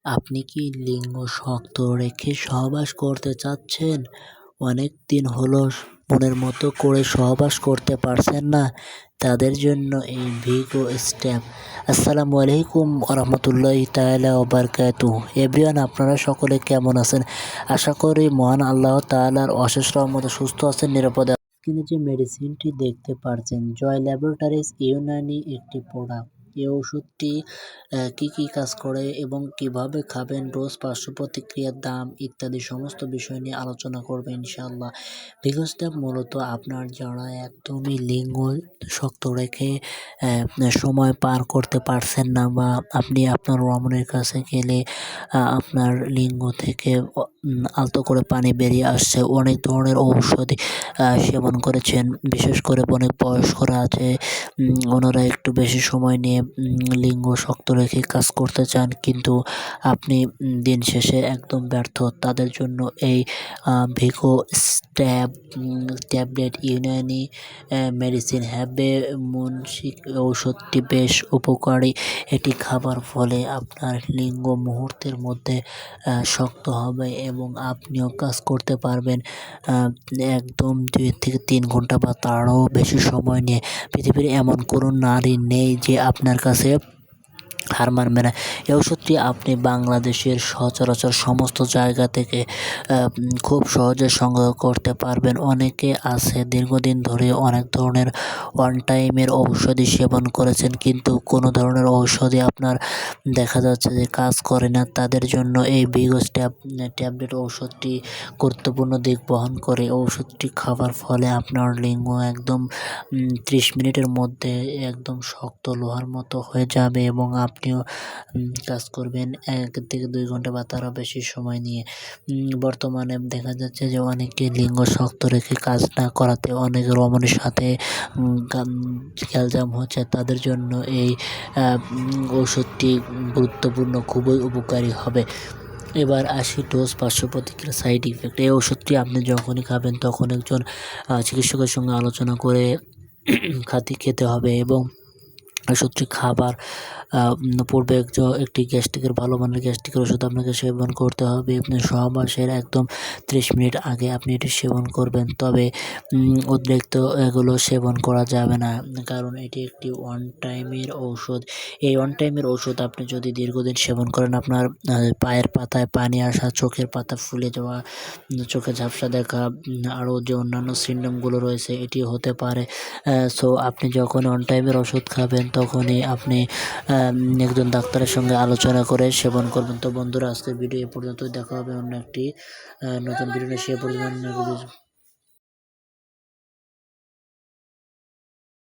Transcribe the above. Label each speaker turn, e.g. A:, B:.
A: আপনি কি লিঙ্গ শক্ত রেখে সহবাস করতে চাচ্ছেন? অনেক দিন হলো মনের মতো করে সহবাস করতে পারছেন না? তাদের জন্য এই ভিগো স্টেপ। আসসালামু আলাইকুম ওয়া তাআলা ওয়া বারাকাতুহু। এভরিওয়ান, আপনারা সকলে কেমন আছেন? আশা করি মহান আল্লাহ তাআলার অশেষ রহমতে সুস্থ আছেন, নিরাপদে। স্ক্রিনে যে মেডিসিনটি দেখতে পারছেন, জয় ল্যাবরেটরিজ ইউনানি একটি প্রোডাক্ট। এই ওষুধটি কি কাজ করে এবং কিভাবে খাবেন, ডোজ, পার্শ্ব প্রতিক্রিয়ার দাম ইত্যাদি সমস্ত বিষয় নিয়ে আলোচনা করবে ইনশাআল্লাহ। ভিগো স্টেপ মূলত আপনার যারা একদমই লিঙ্গ শক্ত রেখে সময় পার করতে পারছেন না, বা আপনি আপনার রমণীর কাছে গেলে আপনার লিঙ্গ থেকে আলতো করে পানি বেরিয়ে আসছে, অনেক ধরনের ঔষধি সেবন করেছেন, বিশেষ করে অনেক বয়স্করা আছে, ওনারা একটু বেশি সময় নিয়ে লিঙ্গ শক্ত রেখে কাজ করতে চান, কিন্তু আপনি দিন শেষে একদম ব্যর্থ। তাদের জন্য এই ভিগো স্ট্যাব ট্যাবলেট ইউনানি মেডিসিন হ্যাবে মুনশিক ঔষধটি বেশ উপকারী। এটি খাবার ফলে আপনার লিঙ্গ মুহূর্তের মধ্যে শক্ত হবে এবং আপনিও কাজ করতে পারবেন একদম 2 থেকে 3 ঘন্টা বা তারও বেশি সময় নিয়ে। পৃথিবীর এমন কোনো নারী নেই যে আপনার কাছে হার মানবে না। এই ওষুধটি আপনি বাংলাদেশের সচরাচর সমস্ত জায়গা থেকে খুব সহজে সংগ্রহ করতে পারবেন। অনেকে আছে দীর্ঘদিন ধরে অনেক ধরনের ওয়ান টাইমের ঔষধি সেবন করেছেন, কিন্তু কোনো ধরনের ঔষধই আপনার দেখা যাচ্ছে যে কাজ করে না। তাদের জন্য এই ভিগো ট্যাবলেট ঔষধটি গুরুত্বপূর্ণ দিক বহন করে। ঔষধটি খাবার ফলে আপনার লিঙ্গ একদম 30 মিনিটের মধ্যে একদম শক্ত লোহার মতো হয়ে যাবে এবং আপনিও কাজ করবেন 1 থেকে 2 ঘন্টা বা তারও বেশি সময় নিয়ে। বর্তমানে দেখা যাচ্ছে যে অনেকে লিঙ্গ শক্ত রেখে কাজ না করাতে অনেক রমণীর সাথে গ্যালজাম হচ্ছে। তাদের জন্য এই ওষুধটি গুরুত্বপূর্ণ, খুবই উপকারী হবে। এবার আসি ডোজ, পার্শ্ব প্রতিক্রিয়া, সাইড ইফেক্ট। এই ওষুধটি আপনি যখনই খাবেন তখন একজন চিকিৎসকের সঙ্গে আলোচনা করে খেতে হবে এবং ওষুধটি খাবার পূর্বে একটি গ্যাস্ট্রিকের ভালো মানের গ্যাস্ট্রিকের ওষুধ আপনাকে সেবন করতে হবে। আপনার সহবাসের একদম 30 মিনিট আগে আপনি এটি সেবন করবেন। তবে অতিরিক্ত এগুলো সেবন করা যাবে না, কারণ এটি একটি ওয়ান টাইমের ঔষধ। এই ওয়ান টাইমের ঔষধ আপনি যদি দীর্ঘদিন সেবন করেন, আপনার পায়ের পাতায় পানি আসা, চোখের পাতা ফুলে যাওয়া, চোখে ঝাপসা দেখা, আরও যে অন্যান্য সিমটমগুলো রয়েছে এটি হতে পারে। সো আপনি যখন ওয়ান টাইমের ওষুধ খাবেন তখনই আপনি একজন ডাক্তারের সঙ্গে আলোচনা করে সেবন করবেন। তো বন্ধুরা, আজকের ভিডিও এ পর্যন্তই। দেখা হবে অন্য একটি নতুন ভিডিও নিয়ে। সে পর্যন্ত